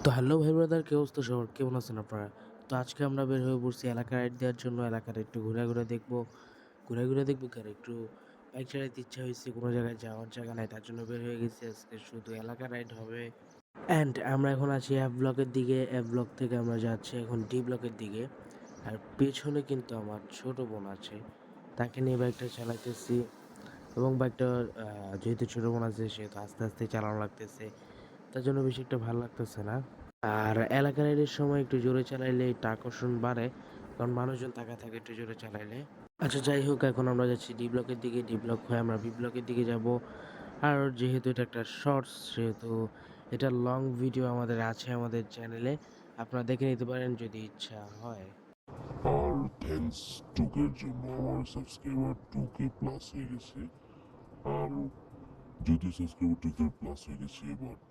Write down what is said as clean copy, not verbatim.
তো হ্যালো ভাই ব্রাদার, কি অবস্থা সবার? কেমন আছেন আপনারা? তো আজকে আমরা বের হয়ে পড়ছি এলাকা রাইড দেওয়ার জন্য। এলাকাটা একটু ঘুরে দেখবো। ঘুরে দেখবো কেন, একটু বাইক চালাতে ইচ্ছা হয়েছে, কোনো জায়গায় যাওয়ার জায়গা নাই, তার জন্য বের হয়ে গেছি। আজকে শুধু এলাকা রাইড হবে। অ্যান্ড আমরা এখন আছি এফ ব্লকের দিকে। এফ ব্লক থেকে আমরা যাচ্ছি এখন ডি ব্লকের দিকে। আর পেছনে কিন্তু আমার ছোট বোন আছে, তাকে নিয়ে বাইকটা চালাইতেছি। এবং বাইকটা যেহেতু ছোট বোন আছে, সেহেতু আস্তে আস্তে চালানো লাগতেছে, তার জন্য বেশি একটা ভালো লাগতেছে না। আর এলাকা রাইডের সময় একটু জোরে চালাইলে একটু আকর্ষণ বাড়ে, কারণ মানুষজন তাকা থাকে একটু জোরে চালাইলে। আচ্ছা, যাই হোক, এখন আমরা যাচ্ছি ডি ব্লকের দিকে। ডি ব্লক হয়ে আমরা বি ব্লকের দিকে যাব। আর যেহেতু এটা একটা শর্টস, সেহেতু এটা লং ভিডিও আমাদের আছে আমাদের চ্যানেলে, আপনারা দেখে নিতে পারেন যদি ইচ্ছা হয়। আর থ্যাঙ্কস টুকের জন্য আমার সাবস্ক্রাইবার 2K প্লাস হয়ে গেছে। আর যদিও সাবস্ক্রাইবার 2K প্লাস হয়ে গেছে, বাট